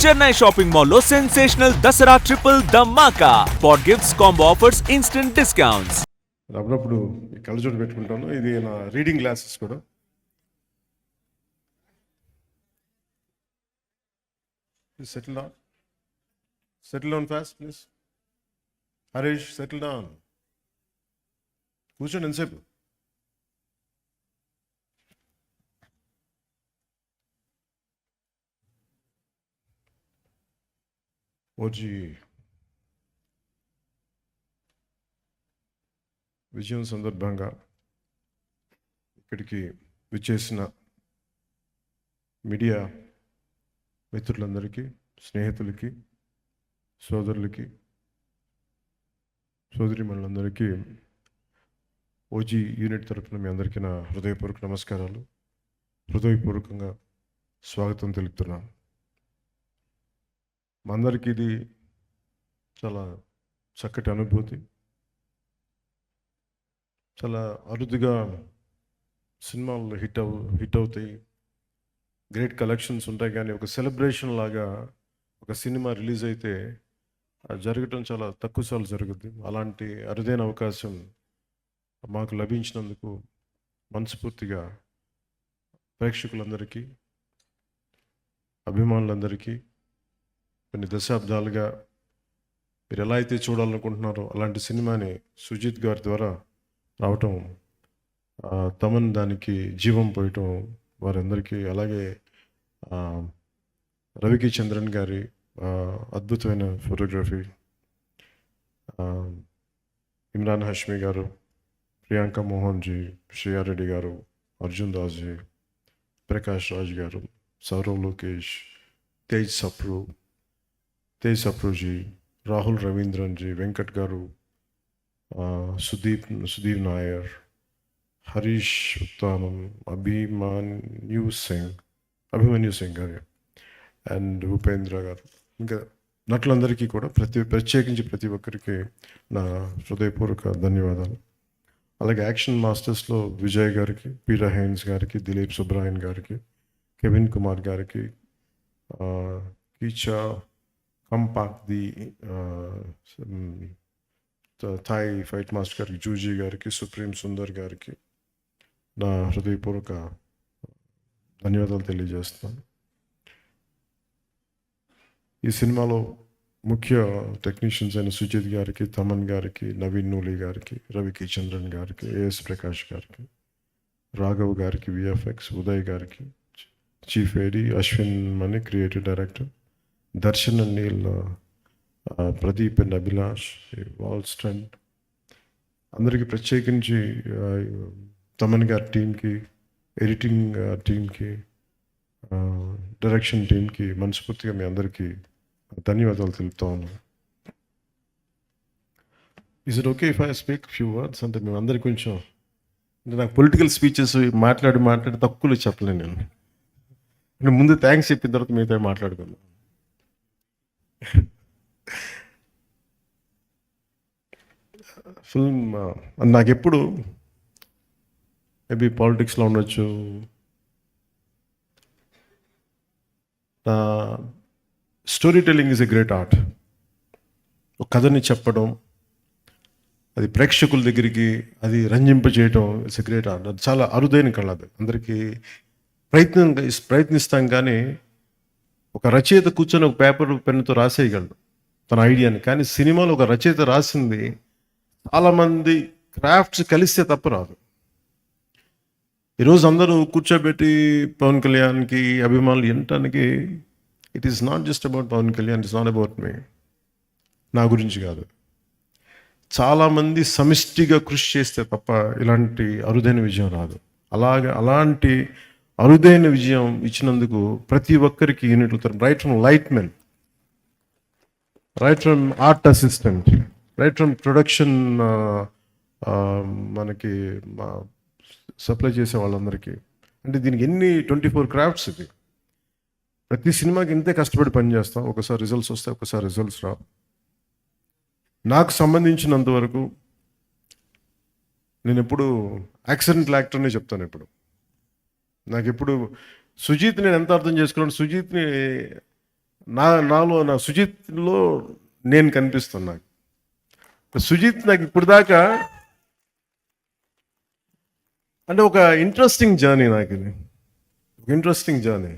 Chennai shopping mall లో sensational Dasara triple ధమాకా. Spot gifts, combo offers, instant discounts. అప్పుడప్పుడు ఈ కళ్ళజోడు పెట్టుకుంటాను. ఇది నా రీడింగ్ గ్లాసెస్ కూడా. Settle down fast please. Harish, settle down. కూర్చోండి ఎంతసేపు. ఓజీ విజయం సందర్భంగా ఇక్కడికి విచ్చేసిన మీడియా మిత్రులందరికీ, స్నేహితులకి, సోదరులకి, సోదరిమణులందరికీ ఓజీ యూనిట్ తరఫున మీ అందరికీ నా హృదయపూర్వక నమస్కారాలు. హృదయపూర్వకంగా స్వాగతం తెలుపుతున్నాను. మా అందరికీ ఇది చాలా చక్కటి అనుభూతి. చాలా అరుదుగా సినిమాలు హిట్ అవుతాయి, గ్రేట్ కలెక్షన్స్ ఉంటాయి, కానీ ఒక సెలబ్రేషన్ లాగా ఒక సినిమా రిలీజ్ అయితే జరగటం చాలా తక్కువ సార్లు జరుగుద్ది. అలాంటి అరుదైన అవకాశం మాకు లభించినందుకు మనస్ఫూర్తిగా ప్రేక్షకులందరికీ, అభిమానులందరికీ, కొన్ని దశాబ్దాలుగా మీరు ఎలా అయితే చూడాలనుకుంటున్నారో అలాంటి సినిమాని సుజిత్ గారి ద్వారా రావటం, తమన్ దానికి జీవం పోయటం వారందరికీ, అలాగే రవికి చంద్రన్ గారి అద్భుతమైన ఫోటోగ్రఫీ, ఇమ్రాన్ హష్మి గారు, ప్రియాంక మోహన్ జీ, శ్రేయారెడ్డి గారు, అర్జున్ దాస్ జీ, ప్రకాష్ రాజ్ గారు, సౌరవ్ లోకేష్, తేజ్ సప్రూజీ, రాహుల్ రవీంద్రన్ జీ, వెంకట్ గారు, సుధీర్ నాయర్, హరీష్ ఉత్తానం, అభిమన్యు సింగ్ గారు అండ్ ఉపేంద్ర గారు, ఇంకా నటులందరికీ కూడా ప్రత్యేకించి ప్రతి ఒక్కరికి నా హృదయపూర్వక ధన్యవాదాలు. అలాగే యాక్షన్ మాస్టర్స్లో విజయ్ గారికి, పీరా హైన్స్ గారికి, దిలీప్ సుబ్రాయన్ గారికి, కెవిన్ కుమార్ గారికి, కీచా కంపాక్ ది థాయ్ ఫైట్ మాస్టర్ గారికి, జూజీ గారికి, సుప్రీం సుందర్ గారికి నా హృదయపూర్వక ధన్యవాదాలు తెలియజేస్తున్నాను. ఈ సినిమాలో ముఖ్య టెక్నీషియన్స్ అయిన సుజిత్ గారికి, తమన్ గారికి, నవీన్ నూలి గారికి, రవికి చంద్రన్ గారికి, ఏఎస్ ప్రకాష్ గారికి, రాఘవ్ గారికి, విఎఫ్ఎక్స్, ఉదయ్ గారికి, chief AD, Ashwin Mani creative director, Darshan and Neel, Pradeep and Abhilash, వాల్ స్ట్రెంట్, అందరికీ ప్రత్యేకించి తమన్ గారి టీంకి, ఎడిటింగ్ టీంకి, డైరెక్షన్ టీంకి మనస్ఫూర్తిగా మీ అందరికీ ధన్యవాదాలు తెలుపుతా ఉన్నాను. Is it okay if I speak few words? అంటే మేము అందరికీ కొంచెం, అంటే నాకు పొలిటికల్ స్పీచెస్ మాట్లాడి తక్కువలో చెప్పలేను నేను. ముందు థ్యాంక్స్ చెప్పిన తర్వాత మిగతా మాట్లాడుకుందాం. ఫిల్మ్ నాకు ఎప్పుడు మేబీ పాలిటిక్స్లో ఉండొచ్చు, story telling is a great art. ఒక కథని చెప్పడం, అది ప్రేక్షకుల దగ్గరికి అది రంజింపజేయడం ఇట్స్ ఎ గ్రేట్ ఆర్ట్. అది చాలా అరుదైన కళ. అది అందరికీ ప్రయత్నిస్తాం, కానీ ఒక రచయిత కూర్చొని ఒక పేపర్ పెన్నుతో రాసేయగలడు తన ఐడియాని, కానీ సినిమాలో ఒక రచయిత రాసింది చాలామంది క్రాఫ్ట్స్ కలిస్తే తప్ప రాదు. ఈరోజు అందరూ కూర్చోబెట్టి పవన్ కళ్యాణ్కి అభిమానులు వినటానికి, it is not just about Pawan Kalyan, it's not about me, నా గురించి కాదు. చాలామంది సమిష్టిగా కృషి చేస్తే తప్ప ఇలాంటి అరుదైన విజయం రాదు. అలాంటి అరుదైన విజయం ఇచ్చినందుకు ప్రతి ఒక్కరికి యూనిట్లు, right from lightmen, right from art assistant, right from production, మనకి సప్లై చేసే వాళ్ళందరికీ, అంటే దీనికి ఎన్ని 24 క్రాఫ్ట్స్. ఇది ప్రతి సినిమాకి ఇంతే కష్టపడి పనిచేస్తాం. ఒకసారి రిజల్ట్స్ వస్తాయి, ఒకసారి రిజల్ట్స్ రావు. నాకు సంబంధించినంత వరకు నేను ఎప్పుడు యాక్సిడెంటల్ యాక్టర్నే చెప్తాను. నాకు ఎప్పుడు సుజీత్ నేను ఎంత అర్థం చేసుకున్నాను, సుజీత్ని నా సుజిత్లో నేను కనిపిస్తున్నా. సుజిత్ నాకు ఇప్పుడు దాకా అంటే ఒక ఇంట్రెస్టింగ్ జర్నీ నాకు ఇది. ఒక ఇంట్రెస్టింగ్ జర్నీ.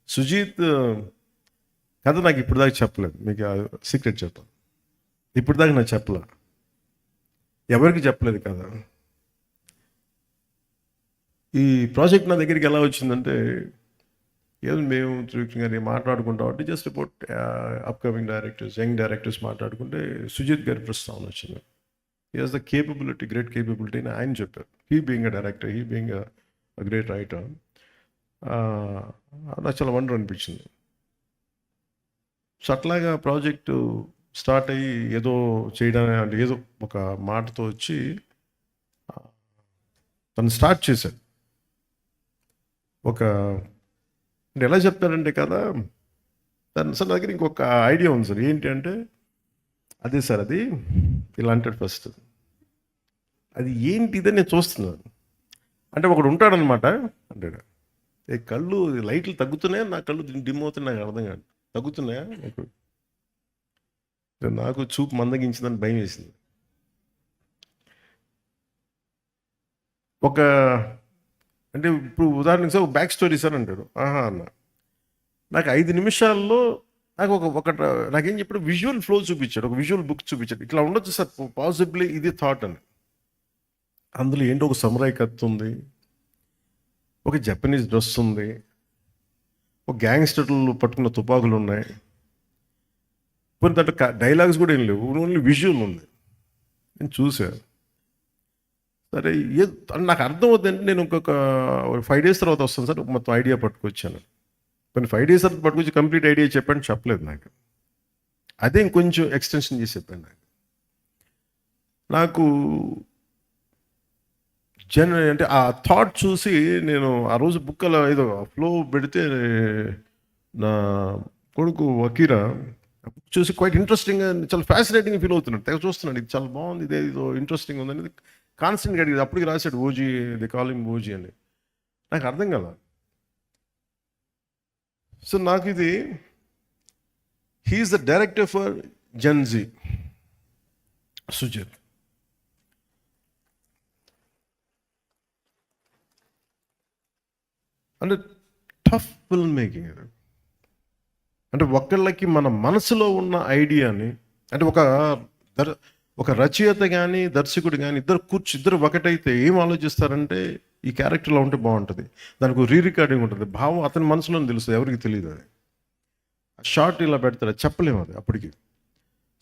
సుజిత్ కథ నాకు ఇప్పుడు దాకా చెప్పలేదు. మీకు సీక్రెట్ చెప్తాను. ఇప్పుడు దాకా నాకు చెప్పలే, ఎవరికి చెప్పలేదు కదా. ఈ ప్రాజెక్ట్ నా దగ్గరికి ఎలా వచ్చిందంటే, ఏదో మేము త్రివిక్రమ్ గారిని మాట్లాడుకుంటాం అంటే just about upcoming directors, young directors మాట్లాడుకుంటే సుజిత్ గారి ప్రస్తావన వచ్చింది. He has the capability, great capability అని ఆయన చెప్పారు. He being a director, he being a great writer. నాకు చాలా వండర్ అనిపించింది. సో అట్లాగా ప్రాజెక్టు స్టార్ట్ అయ్యి ఏదో చేయడానికి అంటే ఏదో ఒక మాటతో వచ్చి తను స్టార్ట్ చేశాడు. ఒక అంటే ఎలా చెప్తారంటే కదా, తను సార్ దగ్గర ఇంకొక ఐడియా ఉంది సార్. ఏంటి అంటే, అదే సార్ అది ఇలా అంటాడు ఫస్ట్. అది ఏంటిదని నేను చూస్తున్నాను అంటే ఒకడు ఉంటాడనమాట అంటాడు, ఏ కళ్ళు లైట్లు తగ్గుతున్నాయా, నా కళ్ళు డిమ్ అవుతున్నాయి, నాకు అర్థం కాదు, తగ్గుతున్నాయా నాకు చూపు మందగించిందని భయం వేసింది. ఒక అంటే ఇప్పుడు ఉదాహరణకి సార్ బ్యాక్ స్టోరీ సార్ అంటాడు. ఆహా అన్న, నాకు 5 నిమిషాల్లో నాకు నాకేం చెప్పాడు, విజువల్ ఫ్లో చూపించాడు, ఒక విజువల్ బుక్ చూపించాడు. ఇట్లా ఉండొచ్చు సార్ పాసిబ్లీ, ఇది థాట్ అని. అందులో ఏంటో ఒక సమురాయ్ కత్తి ఉంది, ఒక జపనీస్ డ్రెస్ ఉంది, ఒక గ్యాంగ్స్టర్లు పట్టుకున్న తుపాకులు ఉన్నాయి, కొన్ని దాంట్లో డైలాగ్స్ కూడా ఏం లేవు, ఓన్లీ విజువల్ ఉంది. నేను చూశాను. సరే నాకు అర్థం అవుతుందంటే నేను ఇంకొక 5 days తర్వాత వస్తాను సార్ మొత్తం ఐడియా పట్టుకొచ్చాను. కొన్ని 5 days తర్వాత పట్టుకొచ్చి కంప్లీట్ ఐడియా చెప్పాను, చెప్పలేదు నాకు. అదే ఇంకొంచెం ఎక్స్టెన్షన్ చేసి చెప్పాను. నాకు అంటే ఆ థాట్ చూసి నేను ఆ రోజు బుక్ అలా ఏదో ఫ్లో పెడితే నా కొడుకు వకీరా బుక్ చూసి క్వైట్ ఇంట్రెస్టింగ్, చాలా ఫ్యాసినేటింగ్ ఫీల్ అవుతున్నాడు. తెగ చూస్తున్నాడు, ఇది చాలా బాగుంది, ఇదే ఇదో ఇంట్రెస్టింగ్ ఉందనేది కాన్స్టెంట్గా అడిగింది. అప్పటికి రాశాడు ఓజీ, ది కాలింగ్ ఓజీ అని. నాకు అర్థం కదా. సో నాకు ఇది, he's the director for GenZ Sujeeth. అంటే టఫ్ ఫిల్మ్ మేకింగ్. అంటే ఒకళ్ళకి మన మనసులో ఉన్న ఐడియాని, అంటే ఒక రచయిత కానీ దర్శకుడు కానీ ఇద్దరు ఒకటైతే ఏం ఆలోచిస్తారంటే, ఈ క్యారెక్టర్లో ఉంటే బాగుంటుంది, దానికి రీ రికార్డింగ్ ఉంటుంది, భావం అతని మనసులో తెలుస్తుంది, ఎవరికి తెలియదు. అది షార్ట్ ఇలా పెడతారు, చెప్పలేము అది అప్పటికి.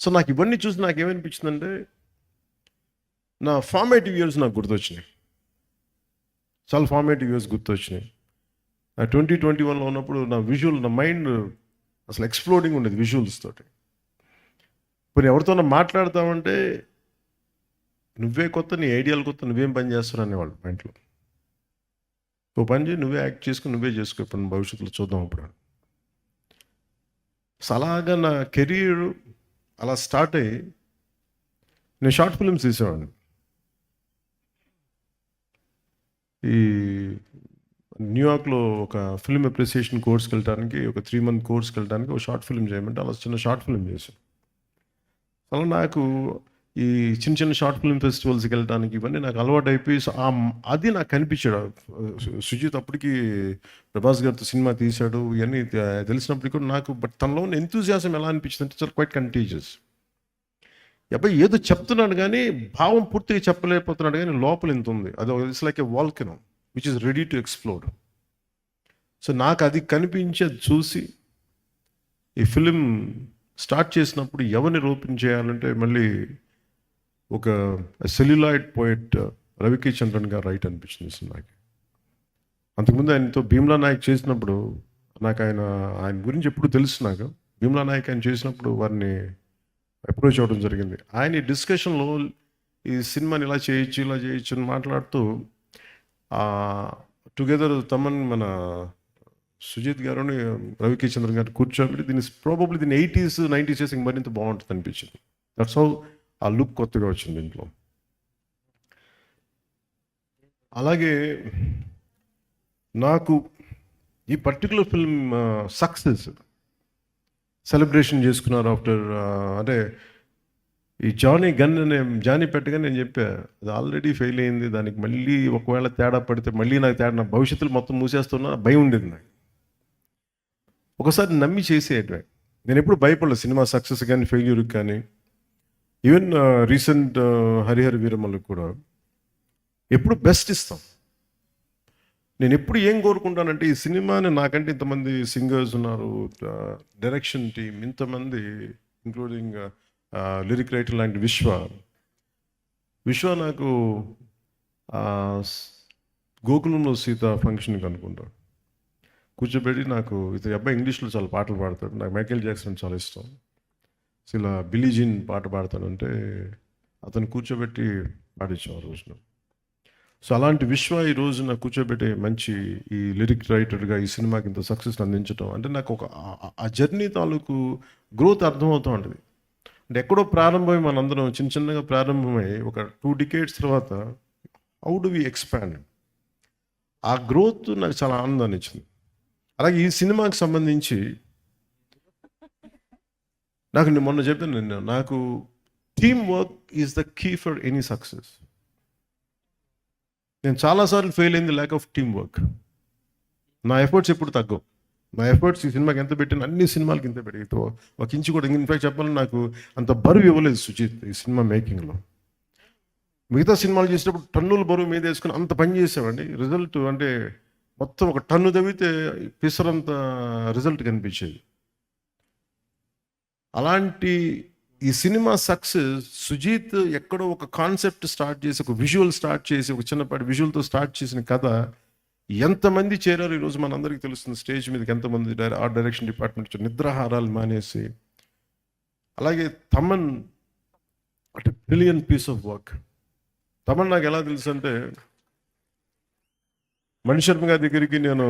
సో నాకు ఇవన్నీ చూసి నాకు ఏమనిపించిందంటే, నా ఫార్మేటివ్ ఇయర్స్ నాకు గుర్తొచ్చినాయి, చాలా ఫార్మేటివ్ ఇయర్స్ గుర్తొచ్చినాయి. 2021లో ఉన్నప్పుడు నా మైండ్ అసలు ఎక్స్ప్లోడింగ్ ఉండేది విజువల్స్ తోటి. ఇప్పుడు ఎవరితోనో మాట్లాడతామంటే, నువ్వే కొత్త, నీ ఐడియాలు కొత్త, నువ్వేం పని చేస్తావు అనేవాళ్ళు మా ఇంట్లో. ఓ పని చేయి, నువ్వే యాక్ట్ చేసుకుని నువ్వే చేసుకో, ఇప్పుడు భవిష్యత్తులో చూద్దాం అప్పుడు. సో అలాగా నా కెరీర్ అలా స్టార్ట్ అయ్యి నేను షార్ట్ ఫిల్మ్స్ తీసేవాడిని. ఈ న్యూయార్క్లో ఒక ఫిల్మ్ అప్రిసియేషన్ కోర్స్కి వెళ్ళడానికి, ఒక 3 month కోర్స్కి వెళ్ళడానికి ఒక షార్ట్ ఫిల్మ్ చేయమంటే అలా చిన్న షార్ట్ ఫిల్మ్ చేశాను. అలా నాకు ఈ చిన్న షార్ట్ ఫిల్మ్ ఫెస్టివల్స్కి వెళ్ళడానికి ఇవన్నీ నాకు అలవాటు అయిపోయి, అది నాకు కనిపించాడు. సుజిత్ అప్పటికి ప్రభాస్ గారితో సినిమా తీశాడు, ఇవన్నీ తెలిసినప్పటికీ కూడా నాకు తనలో ఉన్న ఎంతూజియాజం ఎలా అనిపించింది అంటే, చాలా క్వైట్ కంటీజియస్. అబ్బాయి ఏదో చెప్తున్నాడు కానీ భావం పూర్తిగా చెప్పలేకపోతున్నాడు, కానీ లోపల ఎంత ఉంది, అది it's like A volcano which is ready to explode. So నాకు అది కనిపించేది చూసి ఈ ఫిలిం స్టార్ట్ చేసినప్పుడు ఎవరిని రూపించేయాలంటే, మళ్ళీ ఒక సెల్యులాయిడ్ పోయెట్ రవికే చంద్రన్ గారు రైట్ అనిపించింది సినిమాకి. అంతకుముందు ఆయనతో భీమ్లా నాయక్ చేసినప్పుడు నాకు ఆయన గురించి ఎప్పుడు తెలుసు. నాకు భీమ్లా నాయక్ ఆయన చేసినప్పుడు వారిని అప్రోచ్ అవ్వడం జరిగింది. ఆయన ఈ డిస్కషన్లో ఈ సినిమాని ఇలా చేయొచ్చు అని మాట్లాడుతూ, టుగెదర్ తమన్ మన సుజిత్ గారుని రవికే చంద్రన్ గారు కూర్చోబెట్టి దీన్ని 80s 90s చేసి మరింత బాగుంటుంది అనిపించింది. దట్స్ హౌ ఆ లుక్ కొత్తగా వచ్చింది దీంట్లో. అలాగే నాకు ఈ పర్టికులర్ ఫిల్మ్ సక్సెస్ సెలబ్రేషన్ చేసుకున్నారు ఆఫ్టర్ అంటే ఈ జానీ పెట్టగా నేను చెప్పా అది ఆల్రెడీ ఫెయిల్ అయింది, దానికి మళ్ళీ ఒకవేళ తేడా పడితే మళ్ళీ నాకు తేడా, నా భవిష్యత్తులో మొత్తం మూసేస్తున్నా భయం ఉండేది నాకు. ఒకసారి నమ్మి చేసేయటమే. నేను ఎప్పుడు భయపడలేదు సినిమా సక్సెస్ కానీ ఫెయిల్యూర్కి కానీ. ఈవెన్ రీసెంట్ హరిహర వీరమల్లు కూడా ఎప్పుడు బెస్ట్ ఇస్తాం. నేను ఎప్పుడు ఏం కోరుకుంటానంటే ఈ సినిమాని, నాకంటే ఇంతమంది సింగర్స్ ఉన్నారు, డైరెక్షన్ టీం ఇంతమంది, ఇంక్లూడింగ్ లిరిక్ రైటర్ లాంటి విశ్వ నాకు గోకులంలో సీత ఫంక్షన్కి అనుకుంటా కూర్చోబెట్టి, నాకు ఇతని అబ్బాయి ఇంగ్లీష్లో చాలా పాటలు పాడతాడు, నాకు మైకేల్ జాక్సన్ చాలా ఇష్టం, ఇలా బిల్లీ జీన్ పాట పాడతానంటే అతను కూర్చోబెట్టి పాడించాం ఆ రోజున. సో అలాంటి ఈ రోజున కూర్చోబెట్టే మంచి ఈ లిరిక్ రైటర్గా ఈ సినిమాకి ఇంత సక్సెస్ అందించడం అంటే నాకు ఒక ఆ జర్నీ తాలూకు గ్రోత్ అర్థమవుతూ ఉంటుంది. అంటే ఎక్కడో ప్రారంభమై మనందరం చిన్నగా ప్రారంభమై ఒక 2 decades తర్వాత హౌ డు వి ఎక్స్పాండ్, ఆ గ్రోత్ నాకు చాలా ఆనందాన్ని ఇచ్చింది. అలాగే ఈ సినిమాకి సంబంధించి నేను మొన్న చెప్పాను, నాకు team work is the key for any success. నేను చాలాసార్లు ఫెయిల్ అయింది ల్యాక్ ఆఫ్ టీమ్ వర్క్. నా ఎఫర్ట్స్ ఎప్పుడు తగ్గవు. నా ఎఫర్ట్స్ ఈ సినిమాకి ఎంత పెట్టిన అన్ని సినిమాలకి ఇంత పెట్టి ఒక ఇంచు కూడా, ఇన్ఫాక్ట్ చెప్పాలని నాకు అంత బరువు ఇవ్వలేదు సుజిత్ ఈ సినిమా మేకింగ్లో. మిగతా సినిమాలు చేసినప్పుడు టన్నుల బరువు మీద వేసుకుని అంత పని చేసామండి. రిజల్ట్ అంటే మొత్తం ఒక టన్ను తవ్వితే పిసరంత రిజల్ట్ కనిపించేది. అలాంటి ఈ సినిమా సక్సెస్ సుజీత్ ఎక్కడో ఒక కాన్సెప్ట్ స్టార్ట్ చేసి, ఒక విజువల్ స్టార్ట్ చేసి, ఒక చిన్నపాటి విజువల్తో స్టార్ట్ చేసిన కథ ఎంతమంది చేరారు ఈరోజు మనందరికీ తెలుస్తుంది. స్టేజ్ మీదకి ఎంతమంది ఆర్ట్ డైరెక్షన్ డిపార్ట్మెంట్ నిద్రాహారాలు మానేసి. అలాగే తమన్ అంటే brilliant piece of work. Thaman నాకు ఎలా తెలుసు అంటే, మణిశర్మ గారి దగ్గరికి నేను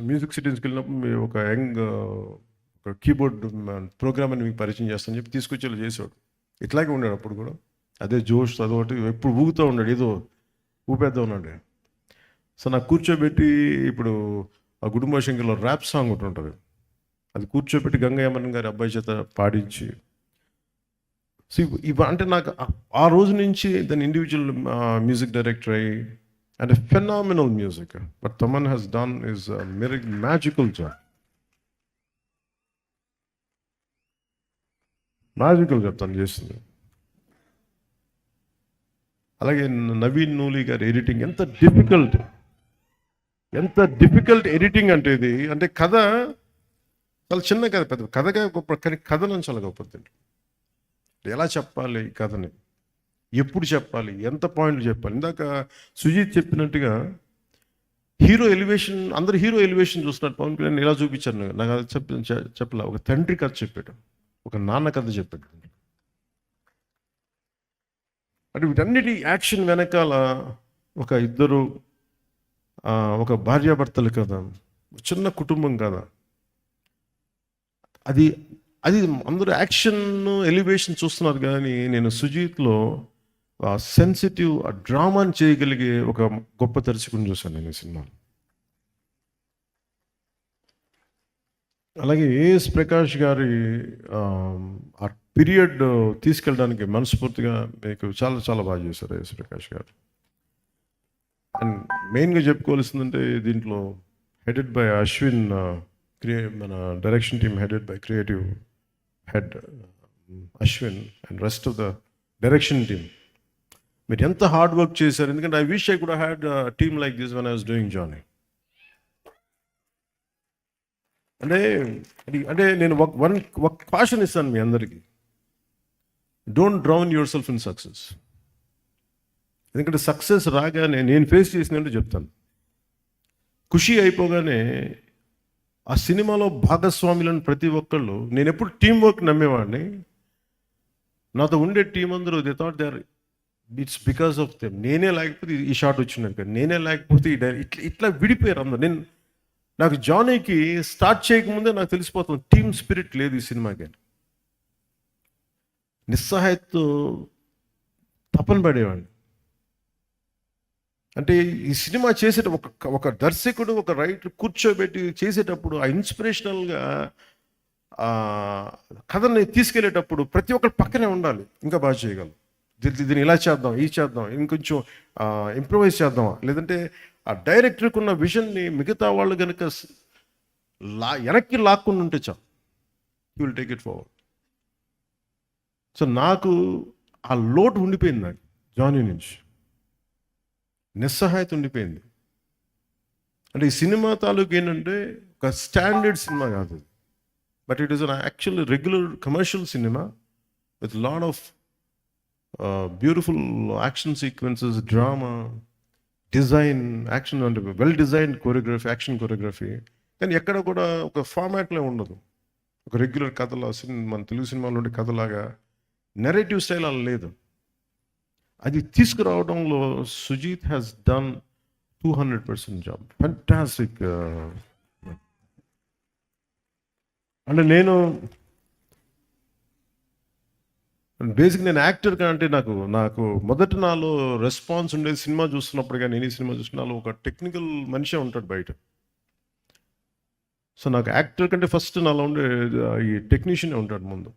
మ్యూజిక్ సిటీస్కి వెళ్ళినప్పుడు ఒక ఒక కీబోర్డ్ ప్రోగ్రామ్ అని మీకు పరిచయం చేస్తాను చెప్పి తీసుకొచ్చేలా చేసేవాడు. ఇట్లాగే ఉన్నాడు అప్పుడు కూడా, అదే జోష్ అదొకటి ఎప్పుడు ఊగుతూ ఉన్నాడు, ఏదో ఊపేద్దాం ఉన్నాడు. సో నాకు కూర్చోబెట్టి ఇప్పుడు ఆ కుటుంబ శంకర్లో ర్యాప్ సాంగ్ ఒకటి ఉంటుంది, అది కూర్చోబెట్టి గంగయ్యమన్ గారి అబ్బాయి చేత పాడించి. సో అంటే నాకు ఆ రోజు నుంచి దాని ఇండివిజువల్ మ్యూజిక్ డైరెక్టర్ అయ్యి and phenomenal music. But Thaman has done is magical job. Magical చెప్తాను చేస్తుంది. అలాగే నవీన్ నూలి గారి ఎడిటింగ్ ఎంత డిఫికల్ట్ ఎడిటింగ్ అంటే ఇది. అంటే కథ చాలా చిన్న కథ, పెద్ద కథగా గొప్ప, కానీ కథనం చాలా గొప్పది. ఎలా చెప్పాలి ఈ కథని, ఎప్పుడు చెప్పాలి, ఎంత పాయింట్లు చెప్పాలి. ఇందాక సుజీత్ చెప్పినట్టుగా హీరో ఎలివేషన్, అందరు హీరో ఎలివేషన్ చూస్తున్నారు. పవన్ కళ్యాణ్ ఇలా చూపించాను, నాకు అది చెప్పలే. ఒక తండ్రి కథ చెప్పాడు, ఒక నాన్న కథ చెప్పాడు. అంటే వీటన్నిటి యాక్షన్ వెనకాల ఒక ఇద్దరు, ఒక భార్యాభర్తలు కదా, చిన్న కుటుంబం కదా, అది అందరూ యాక్షన్ ఎలివేషన్ చూస్తున్నారు. కానీ నేను సుజీత్లో సెన్సిటివ్ డ్రామాని చేయగలిగే ఒక గొప్ప దర్శకుని చూశాను నేను ఈ సినిమాలో. అలాగే ఏఎస్ ప్రకాష్ గారి ఆ పీరియడ్ తీసుకెళ్ళడానికి మనస్ఫూర్తిగా మీకు చాలా చాలా బాగా చేశారు ఏఎస్ ప్రకాష్ గారు. అండ్ మెయిన్గా చెప్పుకోవాల్సిందంటే దీంట్లో హెడెడ్ బై అశ్విన్, మన direction team headed by creative head Ashwin and rest of the direction team. మీరు ఎంత హార్డ్ వర్క్ చేశారు. ఎందుకంటే I wish I could had team like this when I was doing Johnny. అంటే నేను ఒక కాషన్ ఇస్తాను మీ అందరికీ, don't drown yourself in success. ఎందుకంటే సక్సెస్ రాగానే నేను ఫేస్ చేసినట్టు చెప్తాను. ఖుషి అయిపోగానే ఆ సినిమాలో భాగస్వాములను ప్రతి ఒక్కళ్ళు, నేను ఎప్పుడు టీం వర్క్ నమ్మేవాడిని. నాతో ఉండే టీం అందరూ they thought they are, it's because of them. నేనే లేకపోతే ఈ షాట్ వచ్చినాక, నేనే లేకపోతే ఇట్లా విడిపోయారు అందరు. నాకు జానీకి స్టార్ట్ చేయకముందే నాకు తెలిసిపోతుంది టీమ్ స్పిరిట్ లేదు ఈ సినిమాకి. నిస్సహాయతతో తపన పడేవాడిని. అంటే ఈ సినిమా ఒక దర్శకుడు ఒక రైటర్ కూర్చోబెట్టి చేసేటప్పుడు ఆ ఇన్స్పిరేషనల్గా కథని తీసుకెళ్లేటప్పుడు ప్రతి ఒక్కరు పక్కనే ఉండాలి, ఇంకా బాగా చేయగలం, దీన్ని ఇలా చేద్దాం, ఈ చేద్దాం, ఇంకొంచెం ఇంప్రూవైజ్ చేద్దామా, లేదంటే ఆ డైరెక్టర్కి ఉన్న విజన్ని మిగతా వాళ్ళు కనుక వెనక్కి లాక్కుండా ఉంటే చాలు, you will take it forward. So నాకు ఆ లోటు ఉండిపోయింది, నాకు జానీ నుంచి నిస్సహాయత ఉండిపోయింది. అంటే ఈ సినిమా తాలూకు ఏంటంటే ఒక స్టాండర్డ్ సినిమా కాదు, but it is an actual regular commercial cinema with lot of beautiful action sequences, drama, design, action అంటే well designed choreography, action choreography. కానీ ఎక్కడ కూడా ఒక ఫార్మాట్లో ఉండదు, ఒక రెగ్యులర్ కథలా మన తెలుగు సినిమాలో ఉండే కథలాగా నెరేటివ్ స్టైల్ అలా లేదు. అది తీసుకురావడంలో Sujeeth has done 200% job, fantastic. అంటే నేను బేసిక్ నేను యాక్టర్ కంటే నాకు మొదట నాలో రెస్పాన్స్ ఉండేది సినిమా చూస్తున్నప్పుడు, కానీ నేను ఈ సినిమా చూసినాలో ఒక టెక్నికల్ మనిషే ఉంటాడు బయట. సో నాకు యాక్టర్ కంటే ఫస్ట్ నాలో ఉండే ఈ టెక్నీషియనే ఉంటాడు ముందు.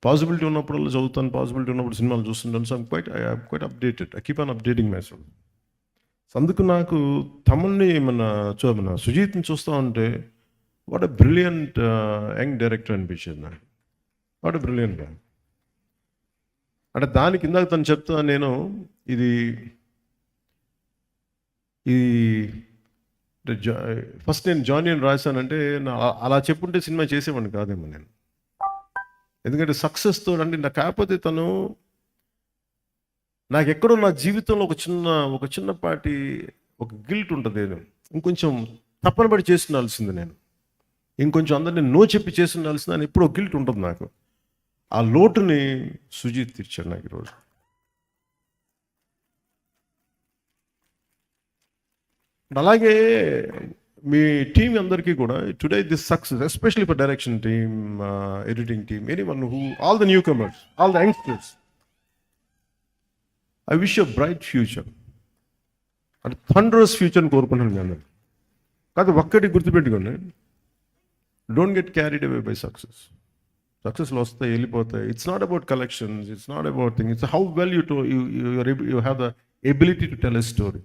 పాసిబిలిటీ ఉన్నప్పుడు చదువుతాను, పాసిబిలిటీ ఉన్నప్పుడు సినిమాలు చూస్తుంటాను. So quite updated, I keep on updating myself. అందుకు నాకు తమన్ని మన సుజీత్ని చూస్తూ ఉంటే what a brilliant young director అనిపించేది నాకు. వాట్ ఎ బ్రిలియంట్ గా. అంటే దానికి ఇందాక తను చెప్తా, నేను ఇది ఫస్ట్ నేను జానీ అని రాశానంటే అలా చెప్పుంటే సినిమా చేసేవాడిని కాదేమో నేను. ఎందుకంటే సక్సెస్తో అంటే కాకపోతే తను నాకు ఎక్కడో నా జీవితంలో ఒక చిన్నపాటి ఒక గిల్ట్ ఉంటుంది, ఇంకొంచెం తప్పన పడి చేస్తుండాల్సింది, నేను ఇంకొంచెం అందరినీ నో చెప్పి చేస్తుండాల్సింది అని ఎప్పుడో గిల్ట్ ఉంటుంది నాకు. ఆ లోటుని సుజీత్ తీర్చాడు నాకు ఈరోజు. అలాగే మీ టీం అందరికీ కూడా today this success, especially for direction team, editing team, anyone who, all the newcomers, all the youngsters, I wish you bright future, అంటే థండరస్ ఫ్యూచర్ని కోరుకుంటున్నాను మీ అందరు. కాదు ఒక్కటి గుర్తుపెట్టుకోండి, don't get carried away by success. సక్సెస్లో వస్తాయి, వెళ్ళిపోతాయి. It's not about collections, it's not about thing, it's how well you have the ability to tell a story.